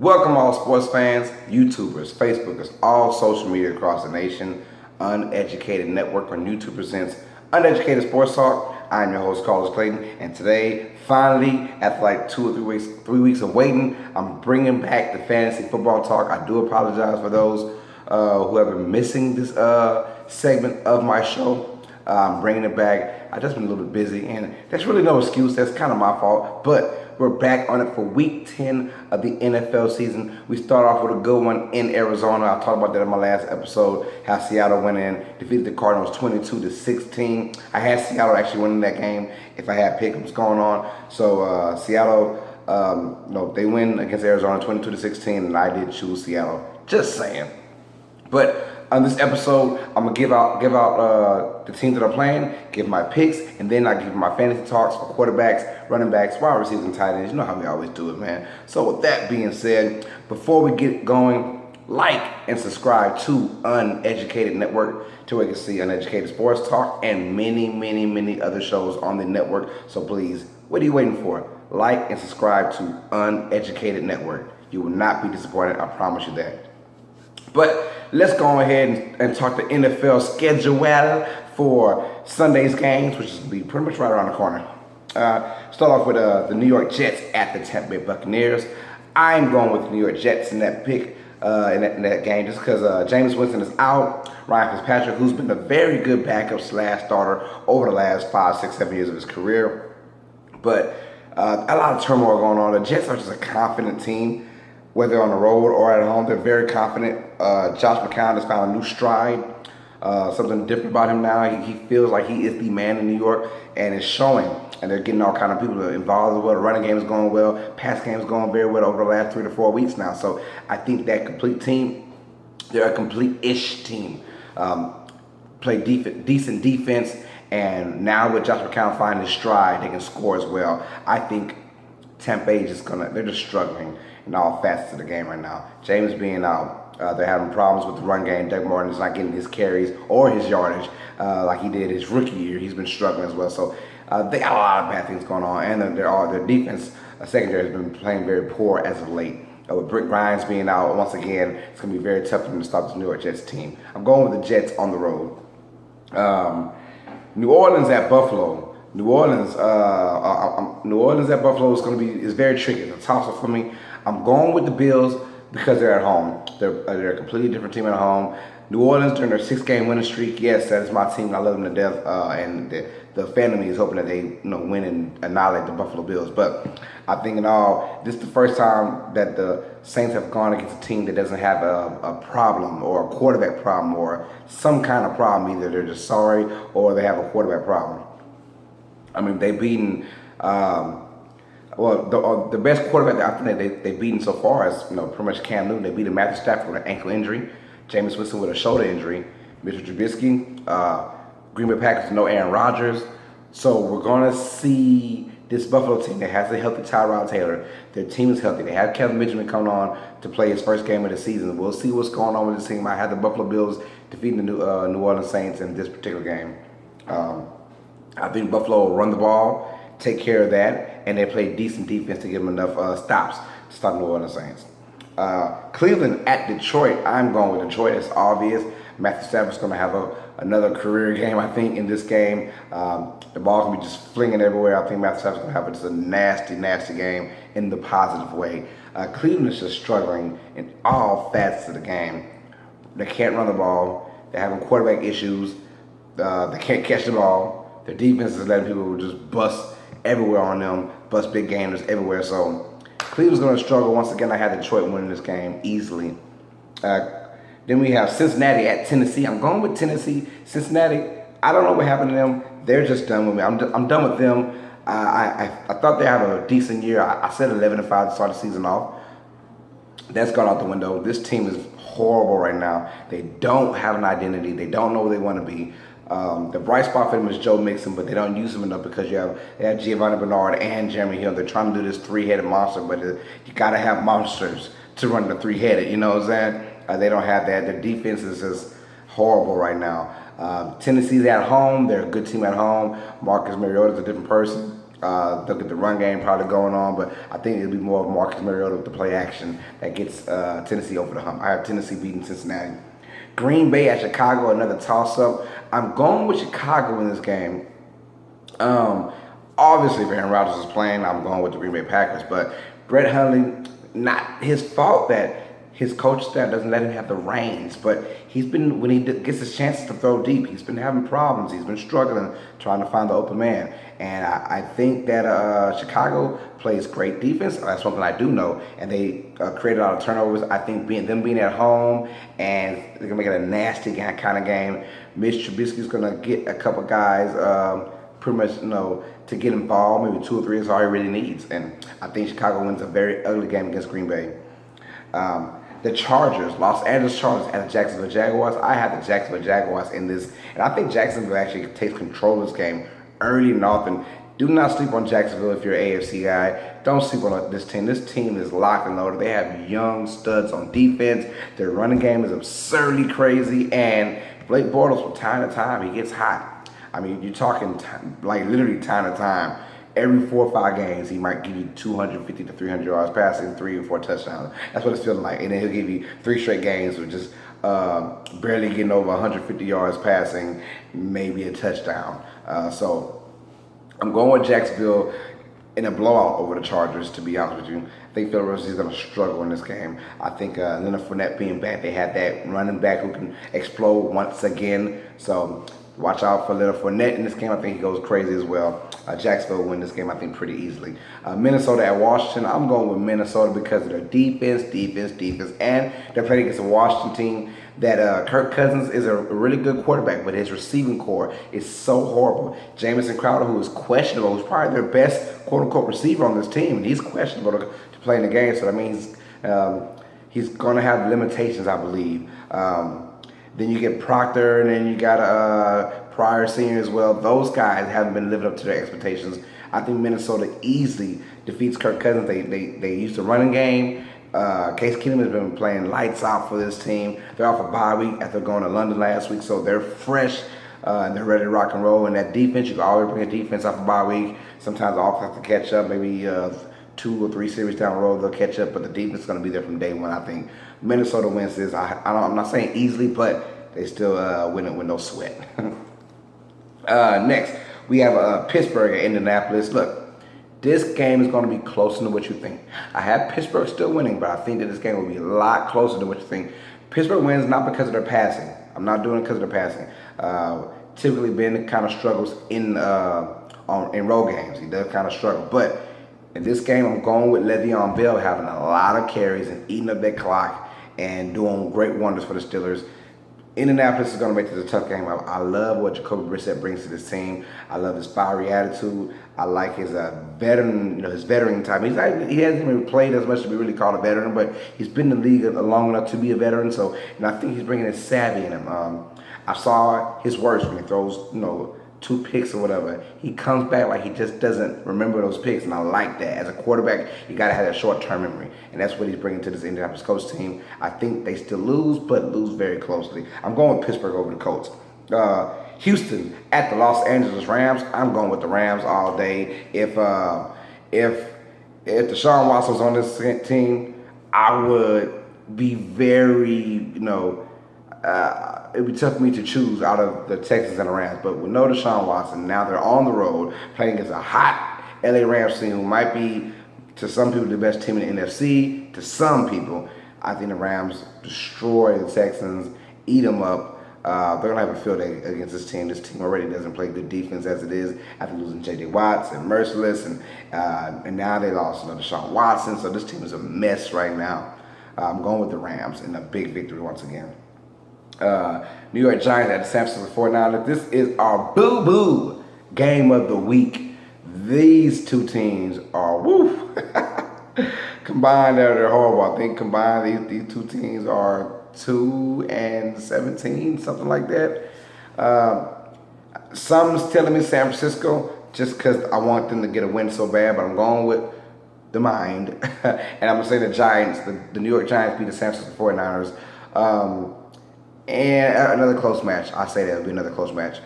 Welcome all sports fans, YouTubers, Facebookers, all social media across the nation. Uneducated Network on YouTube presents Uneducated Sports Talk. I'm your host, Carlos Clayton, and today, finally, after like 2 or 3 weeks of waiting, I'm bringing back the fantasy football talk. I do apologize for those who have been missing this segment of my show. I'm bringing it back. I've just been a little bit busy, and there's really no excuse. That's kind of my fault, but we're back on it for week 10 of the NFL season. We start off with a good one in Arizona. I talked about that in my last episode, how Seattle went in, defeated the Cardinals 22-16. I had Seattle actually winning that game if I had pick'ems going on. So Seattle, they win against Arizona 22-16, and I did choose Seattle. Just saying. But on this episode, I'm gonna give out the teams that are playing, give my picks, and then I give my fantasy talks for quarterbacks, running backs, wide receivers, and tight ends. You know how we always do it, man. So with that being said, before we get going, like and subscribe to Uneducated Network to where you can see Uneducated Sports Talk and many other shows on the network. So please, what are you waiting for? Like and subscribe to Uneducated Network. You will not be disappointed, I promise you that. But let's go ahead and talk the NFL schedule for Sunday's games, which is going to be pretty much right around the corner. Start off with the New York Jets at the Tampa Bay Buccaneers. I'm going with the New York Jets in that pick, in that game, just because Jameis Winston is out. Ryan Fitzpatrick, who's been a very good backup / starter over the last 5, 6, 7 years of his career. But a lot of turmoil going on. The Jets are just a confident team. Whether on the road or at home, they're very confident. Josh McCown has found a new stride, something different about him now. He feels like he is the man in New York, and it's showing. And they're getting all kind of people involved as well. The running game is going well. Pass game is going very well over the last 3 to 4 weeks now. So I think that complete team, they're a complete-ish team. Play decent defense, and now with Josh McCown finding his stride, they can score as well. I think Tampa Bay is they're just struggling in all facets of the game right now. James being out, they're having problems with the run game. Doug Martin is not getting his carries or his yardage like he did his rookie year. He's been struggling as well. So they got a lot of bad things going on, and their defense secondary has been playing very poor as of late. With Brent Grimes being out once again, it's going to be very tough for them to stop this New York Jets team. I'm going with the Jets on the road. New Orleans at Buffalo. New Orleans at Buffalo is very tricky. It's a toss-up for me. I'm going with the Bills because they're at home. They're a completely different team at home. New Orleans during their 6-game winning streak. Yes, that is my team. I love them to death. And the fan of me is hoping that they win and annihilate the Buffalo Bills. But I think in all, this is the first time that the Saints have gone against a team that doesn't have a problem or a quarterback problem or some kind of problem. Either they're just sorry or they have a quarterback problem. I mean, they've beaten, the best quarterback that I think they've beaten so far is, pretty much Cam Newton. They beat Matthew Stafford with an ankle injury, Jameis Winston with a shoulder injury, Mitchell Trubisky, Green Bay Packers, no Aaron Rodgers. So we're going to see this Buffalo team that has a healthy Tyrod Taylor. Their team is healthy. They have Kevin Benjamin coming on to play his first game of the season. We'll see what's going on with this team. I had the Buffalo Bills defeating the New Orleans Saints in this particular game. I think Buffalo will run the ball, take care of that, and they play decent defense to give them enough stops to stop New Orleans Saints. Cleveland at Detroit. I'm going with Detroit. It's obvious. Matthew Stafford's going to have another career game, I think, in this game. The ball's going to be just flinging everywhere. I think Matthew Stafford's going to have just a nasty game in the positive way. Cleveland is just struggling in all facets of the game. They can't run the ball. They're having quarterback issues. They can't catch the ball. Their defense is letting people just bust everywhere on them, bust big gamers everywhere. So Cleveland's going to struggle. Once again, I had Detroit winning this game easily. Then we have Cincinnati at Tennessee. I'm going with Tennessee. Cincinnati, I don't know what happened to them. They're just done with me. I'm done with them. I thought they had a decent year. I said 11-5 to start the season off. That's gone out the window. This team is horrible right now. They don't have an identity. They don't know where they want to be. The bright spot for them is Joe Mixon, but they don't use him enough because they have Giovanni Bernard and Jeremy Hill. They're trying to do this 3-headed monster, but you got to have monsters to run the 3-headed. You know what I'm saying? They don't have that. Their defense is just horrible right now. Tennessee's at home. They're a good team at home. Marcus Mariota's a different person. They'll get the run game probably going on, but I think it'll be more of Marcus Mariota with the play action that gets Tennessee over the hump. I have Tennessee beating Cincinnati. Green Bay at Chicago, another toss-up. I'm going with Chicago in this game. Obviously, if Aaron Rodgers is playing, I'm going with the Green Bay Packers. But Brett Hundley, not his fault that his coach staff doesn't let him have the reins. But he's been, when he gets his chances to throw deep, he's been having problems. He's been struggling trying to find the open man. And I think that Chicago plays great defense. That's something I do know. And they created a lot of turnovers. I think them being at home and they're going to make it a nasty kind of game. Mitch Trubisky's going to get a couple guys pretty much, to get involved. Maybe 2 or 3 is all he really needs. And I think Chicago wins a very ugly game against Green Bay. The Chargers, Los Angeles Chargers at the Jacksonville Jaguars. I have the Jacksonville Jaguars in this. And I think Jacksonville actually takes control of this game early and often. Do not sleep on Jacksonville if you're an AFC guy. Don't sleep on this team. This team is locked and loaded. They have young studs on defense. Their running game is absurdly crazy. And Blake Bortles, from time to time, he gets hot. I mean, you're talking like literally time to time. Every 4 or 5 games, he might give you 250 to 300 yards passing, 3 or 4 touchdowns. That's what it's feeling like. And then he'll give you 3 straight games with just barely getting over 150 yards passing, maybe a touchdown. So I'm going with Jacksonville in a blowout over the Chargers, to be honest with you. I think Phil Rivers is going to struggle in this game. I think Leonard Fournette being back, they have that running back who can explode once again. So watch out for Leonard Fournette in this game. I think he goes crazy as well. Jacksonville will win this game, I think, pretty easily. Minnesota at Washington. I'm going with Minnesota because of their defense, and they're playing against a Washington team that Kirk Cousins is a really good quarterback, but his receiving core is so horrible. Jamison Crowder, who is questionable, who's probably their best quote-unquote receiver on this team, and he's questionable to play in the game, so that means he's going to have limitations, I believe. Then you get Proctor, and then you got Pryor Sr. as well. Those guys haven't been living up to their expectations. I think Minnesota easily defeats Kirk Cousins. They used the running game. Case Keenum has been playing lights out for this team. They're off a bye week after going to London last week, so they're fresh and they're ready to rock and roll. And that defense, you can always bring a defense off a bye week. Sometimes the offense have to catch up, maybe 2 or 3 series down the road, they'll catch up, but the defense is going to be there from day one, I think. Minnesota wins this. I'm not saying easily, but they still win it with no sweat. Next, we have Pittsburgh at Indianapolis. Look, this game is going to be closer than what you think. I have Pittsburgh still winning, but I think that this game will be a lot closer than what you think. Pittsburgh wins not because of their passing. I'm not doing it because of their passing. Typically, Ben kind of struggles in road games. He does kind of struggle, but in this game, I'm going with Le'Veon Bell having a lot of carries and eating up that clock and doing great wonders for the Steelers. Indianapolis is going to make this a tough game. I love what Jacoby Brissett brings to this team. I love his fiery attitude. I like his veteran, his veteran type. He hasn't even played as much to be really called a veteran, but he's been in the league long enough to be a veteran. So, I think he's bringing his savvy in him. I saw his worst when he throws, 2 picks or whatever. He comes back like he just doesn't remember those picks, and I like that. As a quarterback, you got to have that short-term memory, and that's what he's bringing to this Indianapolis Colts team. I think they still lose, but lose very closely. I'm going with Pittsburgh over the Colts. Houston at the Los Angeles Rams. I'm going with the Rams all day. If Deshaun Watson was on this team, I would be very, it'd be tough for me to choose out of the Texans and the Rams. But with no Deshaun Watson, now they're on the road playing against a hot LA Rams team who might be, to some people, the best team in the NFC. To some people, I think the Rams destroy the Texans, eat them up. They're going to have a field day against this team. This team already doesn't play good defense as it is after losing J.J. Watts and Merciless. And now they lost Deshaun Watson. So this team is a mess right now. I'm going with the Rams in a big victory once again. New York Giants at the San Francisco 49ers. This is our boo-boo game of the week. These 2 teams are, combined, they're horrible. I think combined, these 2 teams are 2-17, something like that. Some's telling me San Francisco just because I want them to get a win so bad, but I'm going with the mind. And I'm going to say the Giants, the New York Giants beat the San Francisco 49ers. And another close match. I say that it'll be another close match.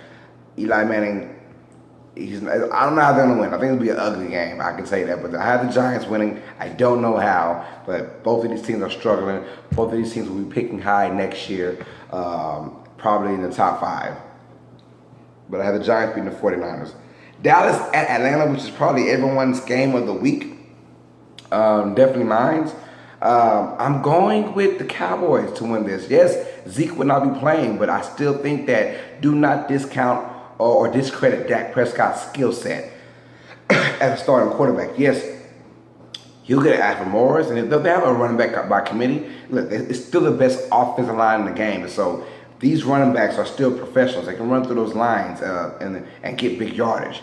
Eli Manning I don't know how they're going to win. I think it'll be an ugly game. I can say that. But I have the Giants winning. I don't know how. But both of these teams are struggling. Both of these teams will be picking high next year, probably in the top 5. But I have the Giants beating the 49ers. Dallas at Atlanta, which is probably everyone's game of the week. Definitely mine. I'm going with the Cowboys to win this. Yes, Zeke will not be playing, but I still think that do not discount or discredit Dak Prescott's skill set as a starting quarterback. Yes, he'll get Alfred Morris, and if they have a running back by committee, look, it's still the best offensive line in the game. And so these running backs are still professionals. They can run through those lines and get big yardage.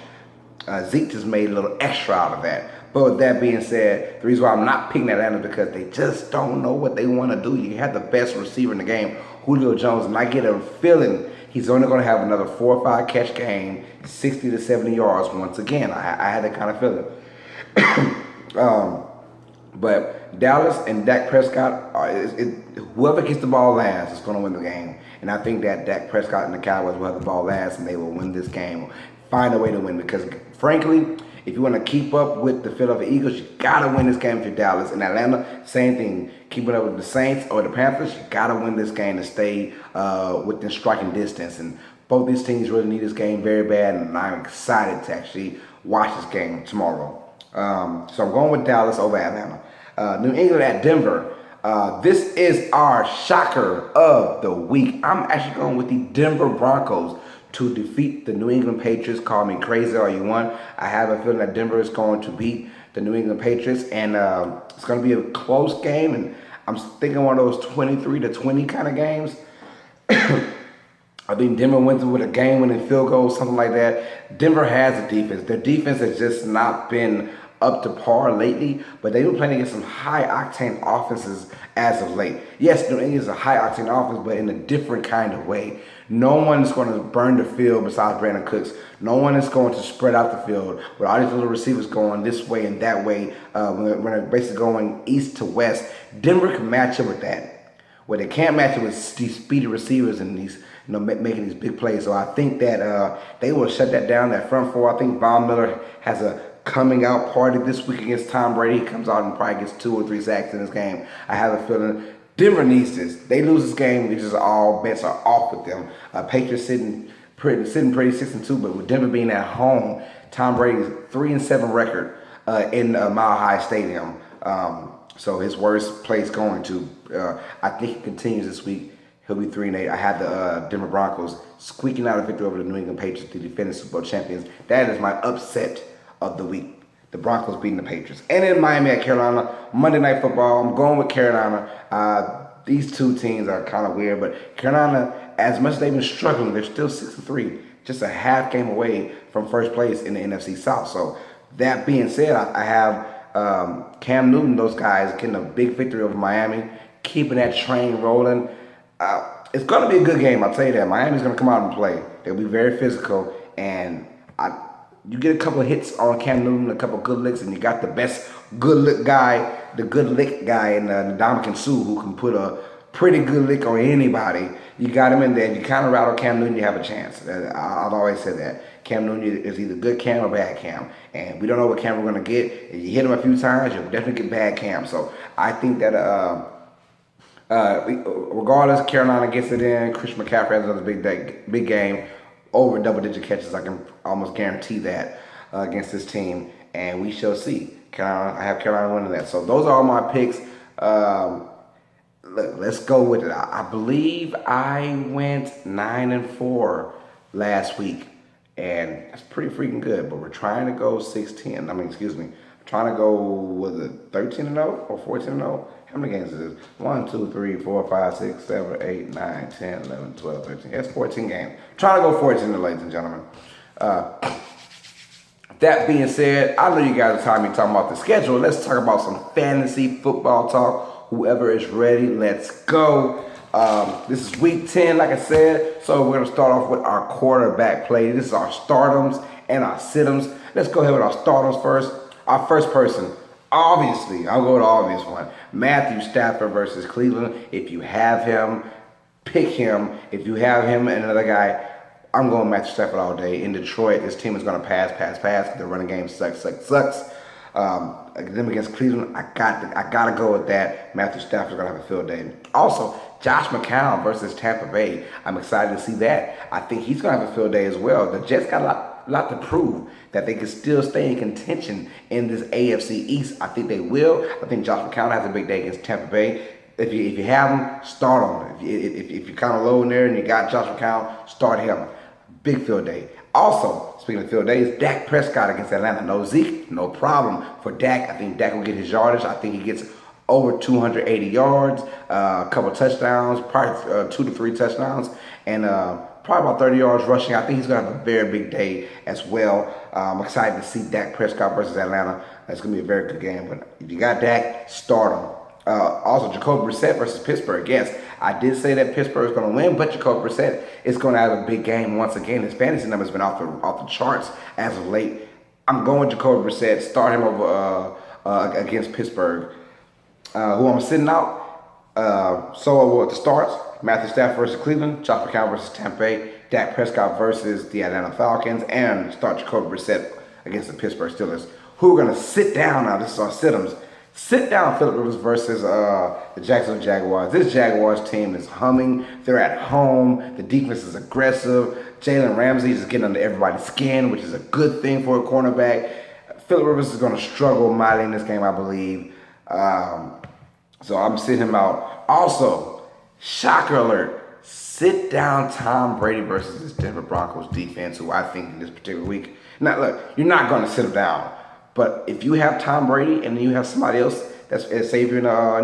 Zeke just made a little extra out of that. But with that being said, the reason why I'm not picking Atlanta is because they just don't know what they want to do. You have the best receiver in the game, Julio Jones, and I get a feeling he's only going to have another 4 or 5 catch game, 60 to 70 yards once again. I had that kind of feeling. But Dallas and Dak Prescott, whoever gets the ball last is going to win the game. And I think that Dak Prescott and the Cowboys will have the ball last, and they will win this game, find a way to win. Because, frankly, if you want to keep up with the Philadelphia Eagles, you got to win this game for Dallas. And Atlanta, same thing. Keeping up with the Saints or the Panthers, you got to win this game to stay within striking distance. And both these teams really need this game very bad, and I'm excited to actually watch this game tomorrow. So I'm going with Dallas over Atlanta. New England at Denver. This is our shocker of the week. I'm actually going with the Denver Broncos to defeat the New England Patriots. Call me crazy all you want. I have a feeling that Denver is going to beat the New England Patriots, and it's going to be a close game, and I'm thinking one of those 23-20 kind of games. I think Denver wins with a game-winning field goal, something like that. Denver has a defense. Their defense has just not been up to par lately, but they've been playing against some high-octane offenses as of late. Yes, New England is a high-octane offense, but in a different kind of way. No one is going to burn the field besides Brandon Cooks. No one is going to spread out the field with all these little receivers going this way and that way when they're basically going east to west. Denver can match up with that. Where they can't match it with these speedy receivers and these, making these big plays. So I think that they will shut that down, that front four. I think Von Miller has a coming out party this week against Tom Brady. He comes out and probably gets 2 or 3 sacks in this game. I have a feeling Denver needs this. They lose this game, it's just all bets are off with them. Patriots sitting pretty 6-2, but with Denver being at home, Tom Brady's 3-7 record in Mile High Stadium. So his worst place going to. I think he continues this week. He'll be 3-8. I had the Denver Broncos squeaking out a victory over the New England Patriots to defend the Super Bowl champions. That is my upset of the week. The Broncos beating the Patriots. And in Miami at Carolina, Monday Night Football. I'm going with Carolina. These two teams are kind of weird, but Carolina, as much as they've been struggling, they're still 6-3, just a half game away from first place in the NFC South. So that being said, I have Cam Newton, those guys getting a big victory over Miami, keeping that train rolling. It's going to be a good game, I'll tell you that. Miami's going to come out and play. They'll be very physical, and you get a couple of hits on Cam Newton, a couple of good licks, and you got the best good lick guy, the good lick guy in Ndamukong Suh, who can put a pretty good lick on anybody. You got him in there, and you kind of rattle Cam Newton, you have a chance. I've always said that. Cam Newton is either good Cam or bad Cam, and we don't know what Cam we're going to get. If you hit him a few times, you'll definitely get bad Cam. So I think that regardless, Carolina gets it in. Christian McCaffrey has another big game. Over double-digit catches, I can almost guarantee that against this team, and we shall see. I have Carolina winning that. So those are all my picks. Let's go with it. I believe I went 9-4 last week, and that's pretty freaking good. But we're trying to go 6-10. Trying to go, was it 13-0 or 14-0? How many games is this? 1, 2, 3, 4, 5, 6, 7, 8, 9, 10, 11, 12, 13. That's 14 games. Trying to go 14, ladies and gentlemen. That being said, I know you guys are tired of me talking about the schedule. Let's talk about some fantasy football talk. Whoever is ready, let's go. This is week 10, like I said. So we're going to start off with our quarterback play. This is our startums and our situms. Let's go ahead with our startums first. Our first person. Obviously, I'll go with the obvious one. Matthew Stafford versus Cleveland. If you have him, pick him. If you have him and another guy, I'm going Matthew Stafford all day. In Detroit, this team is going to pass. The running game sucks. Them against Cleveland, I gotta go with that. Matthew Stafford's gonna have a field day. Also, Josh McCown versus Tampa Bay. I'm excited to see that. I think he's gonna have a field day as well. The Jets got a lot to prove that they can still stay in contention in this AFC East. I think they will. I think Josh McCown has a big day against Tampa Bay. If you have him, start him. If you're kind of low in there and you got Josh McCown, start him. Big field day. Also, speaking of field days, Dak Prescott against Atlanta. No Zeke, no problem for Dak. I think Dak will get his yardage. I think he gets over 280 yards, a couple touchdowns, probably 2 to 3 touchdowns, and probably about 30 yards rushing. I think he's going to have a very big day as well. I'm excited to see Dak Prescott versus Atlanta. It's going to be a very good game. But if you got Dak, start him. Also, Jacoby Brissett versus Pittsburgh. Yes, I did say that Pittsburgh is going to win, but Jacoby Brissett is going to have a big game once again. His fantasy numbers have been off the charts as of late. I'm going Jacoby Brissett. Start him over against Pittsburgh. Who I'm sitting out. So the starts: Matthew Stafford versus Cleveland, Josh McCown versus Tampa Bay, Dak Prescott versus the Atlanta Falcons, and start Jacoby Brissett against the Pittsburgh Steelers. Who are going to sit down now? This is our sit-ems. Sit down Phillip Rivers versus the Jacksonville Jaguars. This Jaguars team is humming. They're at home. The defense is aggressive. Jalen Ramsey is getting under everybody's skin, which is a good thing for a cornerback. Phillip Rivers is going to struggle mightily in this game, I believe. So I'm sitting him out. Also, shocker alert. Sit down Tom Brady versus this Denver Broncos defense, who I think in this particular week. Now, look, you're not going to sit him down. But if you have Tom Brady and then you have somebody else that's say you're in a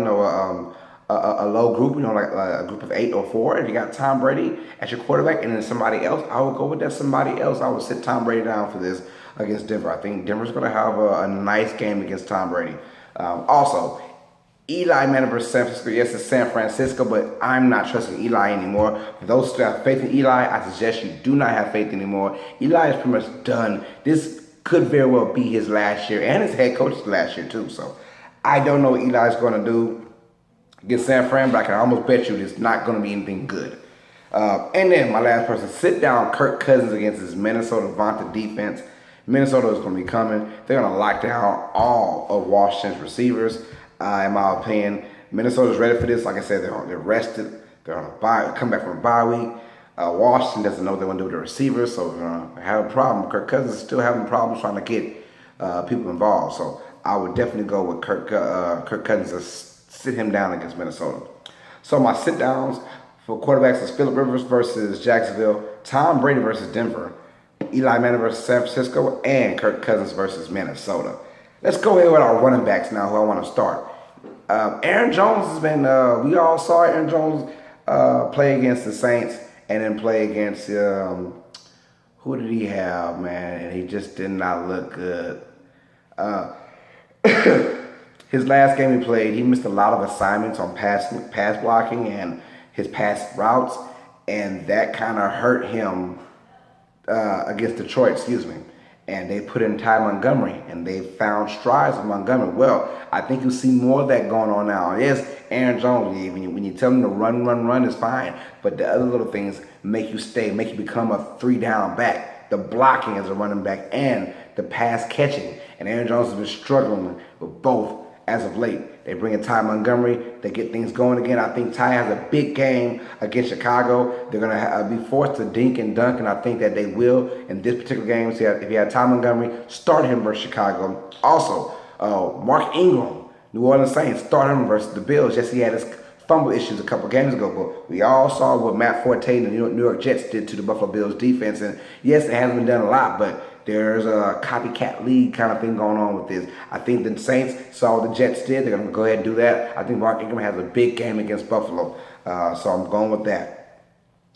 low group, like a group of 8 or 4, if you got Tom Brady as your quarterback and then somebody else, I would go with that somebody else. I would sit Tom Brady down for this against Denver. I think Denver's going to have a nice game against Tom Brady. Also, Eli Manning versus San Francisco. Yes, it's San Francisco, but I'm not trusting Eli anymore. For those who have faith in Eli, I suggest you do not have faith anymore. Eli is pretty much done. This could very well be his last year and his head coach's last year too. So I don't know what Eli's going to do against San Fran, but I can almost bet you it's not going to be anything good. And then my last person, sit down Kirk Cousins against his Minnesota Vaunted defense. Minnesota is going to be coming. They're going to lock down all of Washington's receivers. In my opinion, Minnesota's ready for this. Like I said, they're rested. They're on come back from a bye week. Washington doesn't know what they want to do with the receivers, so they're going to have a problem. Kirk Cousins is still having problems trying to get people involved. So I would definitely go with Kirk Cousins to sit him down against Minnesota. So my sit downs for quarterbacks is Phillip Rivers versus Jacksonville, Tom Brady versus Denver, Eli Manning versus San Francisco, and Kirk Cousins versus Minnesota. Let's go ahead with our running backs now, who I want to start. Aaron Jones has been, we all saw Aaron Jones play against the Saints and then play against, who did he have, man? And he just did not look good. His last game he played, he missed a lot of assignments on pass blocking and his pass routes, and that kind of hurt him against Detroit, and they put in Ty Montgomery, and they found strides with Montgomery. Well, I think you'll see more of that going on now. Yes, Aaron Jones, when you tell him to run is fine, but the other little things make you stay, make you become a 3-down back. The blocking as a running back and the pass catching. And Aaron Jones has been struggling with both as of late. They bring in Ty Montgomery. They get things going again. I think Ty has a big game against Chicago. They're going to be forced to dink and dunk, and I think that they will in this particular game. So if you had Ty Montgomery, start him versus Chicago. Also, Mark Ingram, New Orleans Saints, start him versus the Bills. Yes, he had his fumble issues a couple games ago, but we all saw what Matt Forte and the New York Jets did to the Buffalo Bills defense. And yes, it hasn't been done a lot, but there's a copycat league kind of thing going on with this. I think the Saints saw what the Jets did. They're going to go ahead and do that. I think Mark Ingram has a big game against Buffalo, so I'm going with that.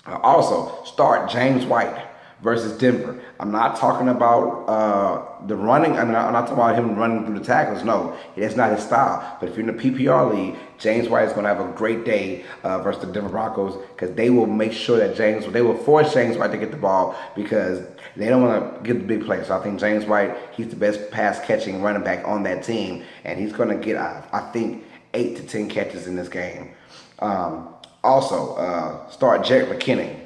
Also, start James White versus Denver. I'm not talking about the running. I'm not talking about him running through the tackles. No, that's not his style. But if you're in the PPR league, James White is going to have a great day versus the Denver Broncos, because they will make sure that they will force James White to get the ball, because they don't want to get the big play. So I think James White, he's the best pass catching running back on that team, and he's going to get, I think, 8 to 10 catches in this game. Also, start Jerick McKinnon.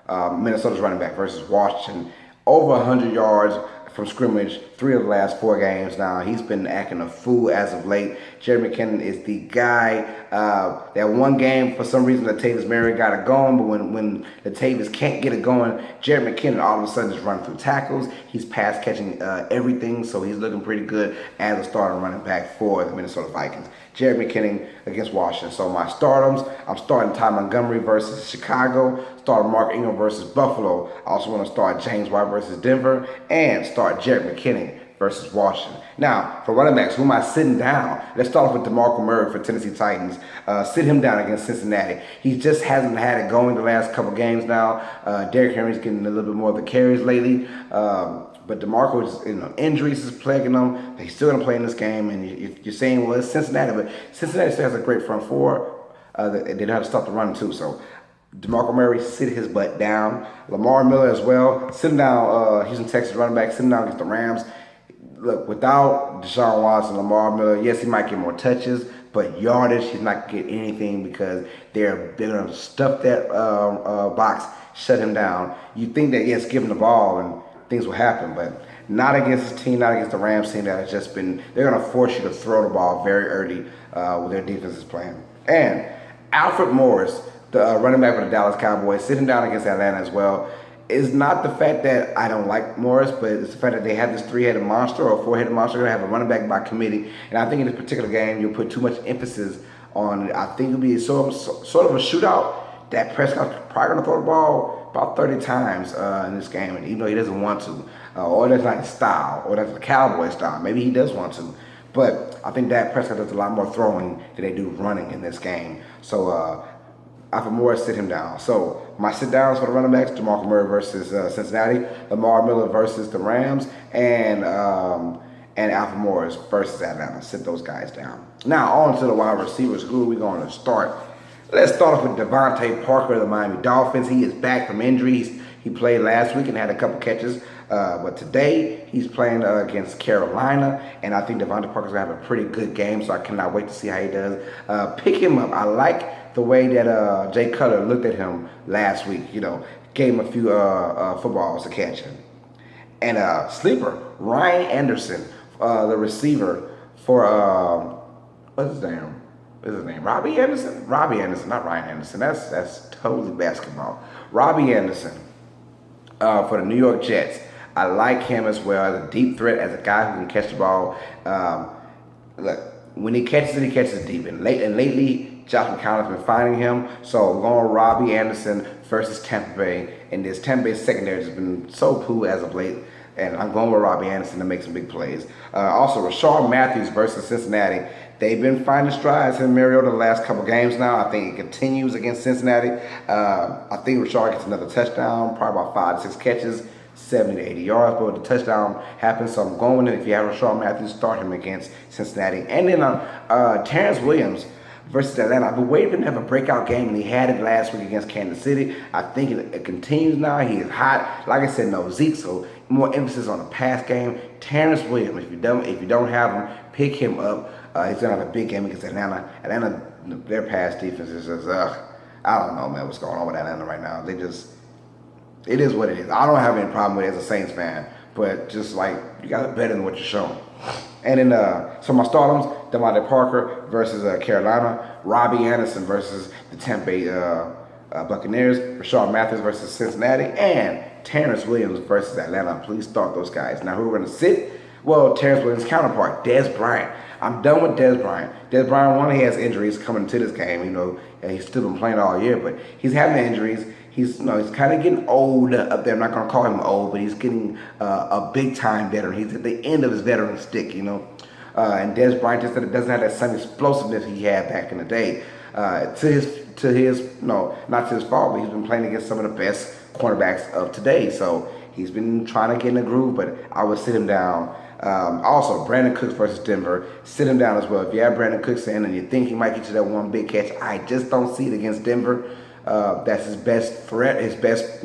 Minnesota's running back versus Washington. Over 100 yards from scrimmage, 3 of the last 4 games now. He's been acting a fool as of late. Jerry McKinnon is the guy. That one game, for some reason, Latavius Murray got it going, but when Latavius can't get it going, Jerry McKinnon all of a sudden is running through tackles. He's pass catching everything, so he's looking pretty good as a starting running back for the Minnesota Vikings. Jerry McKinnon against Washington. So my stardoms, I'm starting Ty Montgomery versus Chicago, starting Mark Ingram versus Buffalo. I also want to start James White versus Denver, and start Jared McKinnon versus Washington. Now, for running backs, who am I sitting down? Let's start off with DeMarco Murray for Tennessee Titans. Sit him down against Cincinnati. He just hasn't had it going the last couple games now. Derrick Henry's getting a little bit more of the carries lately. But DeMarco, injuries is plaguing him. He's still going to play in this game, and you're saying, well, it's Cincinnati, but Cincinnati still has a great front four. They know how to stop the run too. So DeMarco Murray, sit his butt down. Lamar Miller as well. Sit him down. Houston Texas running back. Sit him down against the Rams. Look, without Deshaun Watson, Lamar Miller, yes, he might get more touches, but yardage, he's not going to get anything because they're going to stuff that box, shut him down. You think that, yes, give him the ball and things will happen, but not against this team, not against the Rams team that has just been, they're going to force you to throw the ball very early with their defense is playing. And Alfred Morris, the running back for the Dallas Cowboys, sitting down against Atlanta as well. It's not the fact that I don't like Morris, but it's the fact that they have this 3-headed monster or 4-headed monster. They're going to have a running back by committee. And I think in this particular game, you'll put too much emphasis on it. I think it'll be sort of a shootout. Dak Prescott's probably going to throw the ball about 30 times in this game, and even though he doesn't want to. Or that's not his style, or that's the Cowboy style. Maybe he does want to. But I think Dak Prescott does a lot more throwing than they do running in this game. So Alfred Morris, sit him down. So my sit downs for the running backs: DeMarco Murray versus Cincinnati, Lamar Miller versus the Rams, and Alfred Morris versus Atlanta. Sit those guys down. Now on to the wide receivers. Who are we going to start? Let's start off with Devontae Parker of the Miami Dolphins. He is back from injuries. He played last week and had a couple catches. But today, he's playing against Carolina. And I think Devontae Parker's going to have a pretty good game, so I cannot wait to see how he does. Pick him up. I like the way that Jay Cutler looked at him last week. Gave him a few footballs to catch him. And sleeper, Ryan Anderson, the receiver for, what's his name? Robbie Anderson? Robbie Anderson, not Ryan Anderson. That's totally basketball. Robbie Anderson for the New York Jets. I like him as well as a deep threat, as a guy who can catch the ball. Look, when he catches it deep. And lately, Josh McCown has been finding him. So I'm going with Robbie Anderson versus Tampa Bay. And this Tampa Bay secondary has been so poo as of late. And I'm going with Robbie Anderson to make some big plays. Also, Rashard Matthews versus Cincinnati. They've been finding strides in Mariota the last couple games now. I think it continues against Cincinnati. I think Rashard gets another touchdown, probably about 5 to 6 catches, 70 to 80 yards. But the touchdown happens, so I'm going with it. If you have Rashard Matthews, start him against Cincinnati. And then Terrence Williams versus Atlanta. I've been waiting for him to have a breakout game, and he had it last week against Kansas City. I think it continues now. He is hot. Like I said, no Zeke, so more emphasis on the pass game. Terrence Williams, if you don't have him, pick him up. He's going to have a big game against Atlanta. Atlanta, their pass defense is just, I don't know, man, what's going on with Atlanta right now. It is what it is. I don't have any problem with it as a Saints fan, but just like, you got it better than what you're showing. And then, so my stardoms, Devontae Parker versus Carolina, Robbie Anderson versus the Tampa Bay Buccaneers, Rashard Matthews versus Cincinnati, and Terrence Williams versus Atlanta. Please start those guys. Now, who we're going to sit? Well, Terrence Williams' counterpart, Dez Bryant. I'm done with Dez Bryant. Dez Bryant, he has injuries coming into this game. He's still been playing all year, but he's having injuries. He's kind of getting old up there. I'm not going to call him old, but he's getting a big-time veteran. He's at the end of his veteran stick, And Dez Bryant just doesn't have that same explosiveness he had back in the day. Not to his fault, but he's been playing against some of the best cornerbacks of today. So he's been trying to get in the groove, but I would sit him down. Also, Brandon Cooks versus Denver. Sit him down as well. If you have Brandon Cooks in and you think he might get you that one big catch, I just don't see it against Denver. That's his best threat, his best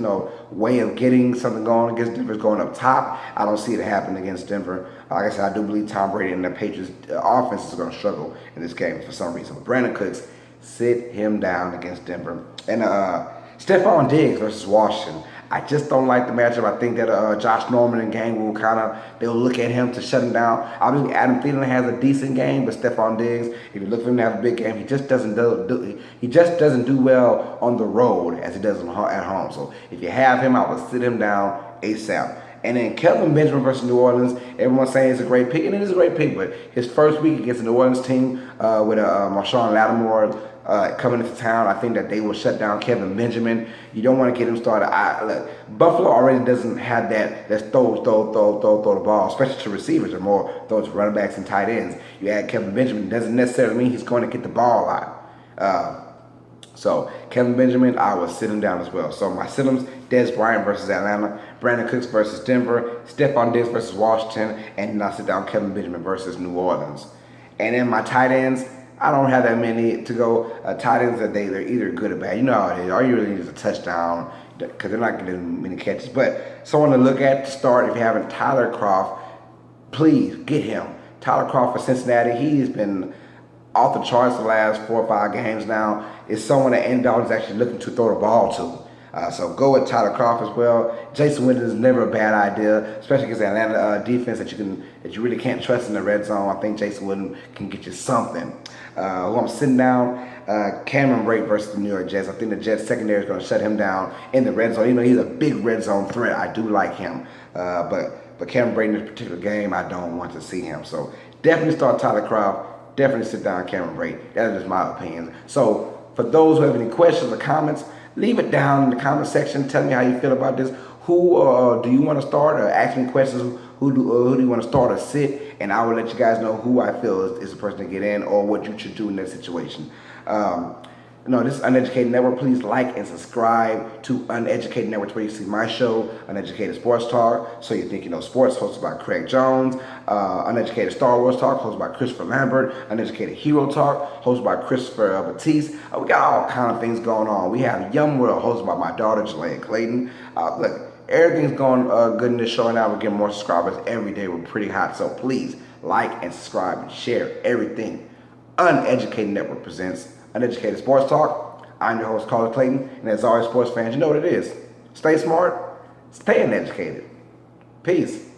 way of getting something going against Denver is going up top. I don't see it happen against Denver. Like I said, I do believe Tom Brady and the Patriots offense is going to struggle in this game for some reason. But Brandon Cooks, sit him down against Denver. And Stephon Diggs versus Washington. I just don't like the matchup. I think that Josh Norman and gang will they'll look at him to shut him down. Obviously, Adam Thielen has a decent game, but Stephon Diggs, if you look for him to have a big game, he just doesn't do well on the road as he does at home. So if you have him, I would sit him down ASAP. And then Kelvin Benjamin versus New Orleans. Everyone's saying it's a great pick, and it is a great pick. But his first week against the New Orleans team with Marshawn Lattimore coming into town, I think that they will shut down Kevin Benjamin. You don't want to get him started. Look, Buffalo already doesn't have that. Let's throw the ball, especially to receivers or more those running backs and tight ends. You add Kevin Benjamin, doesn't necessarily mean he's going to get the ball a lot. So Kevin Benjamin, I will sit him down as well. So my sit-ems: Dez Bryant versus Atlanta, Brandon Cooks versus Denver, Stephon Diggs versus Washington, and then I sit down Kevin Benjamin versus New Orleans. And then my tight ends, I don't have that many to go. Tight ends that they're either good or bad. You know how it is. All you really need is a touchdown because they're not getting many catches. But someone to look at to start if you haven't, Tyler Kroft, please get him. Tyler Kroft for Cincinnati, he's been off the charts the last 4 or 5 games now. Is someone that Andy Dalton is actually looking to throw the ball to. So go with Tyler Kroft as well. Jason Witten is never a bad idea, especially against the Atlanta defense that you really can't trust in the red zone. I think Jason Witten can get you something. Who I'm sitting down, Cameron Brate versus the New York Jets. I think the Jets secondary is going to shut him down in the red zone. You know, he's a big red zone threat. I do like him. But Cameron Brate in this particular game, I don't want to see him. So definitely start Tyler Kroft. Definitely sit down Cameron Brate. That is just my opinion. So for those who have any questions or comments, leave it down in the comment section. Tell me how you feel about this. Who do you want to start, or ask me questions? Who do you want to start or sit? And I will let you guys know who I feel is the person to get in, or what you should do in that situation. This is Uneducated Network. Please like and subscribe to Uneducated Network, where you see my show, Uneducated Sports Talk, So You Think You Know Sports, hosted by Craig Jones, Uneducated Star Wars Talk, hosted by Christopher Lambert, Uneducated Hero Talk, hosted by Christopher Batiste. We got all kind of things going on. We have Young World, hosted by my daughter, Jelaine Clayton. Look, everything's going good in this show now. We're getting more subscribers every day. We're pretty hot. So please like and subscribe and share everything. Uneducated Network presents Uneducated Sports Talk. I'm your host, Carlos Clayton, and as always, sports fans, you know what it is. Stay smart, stay uneducated. Peace.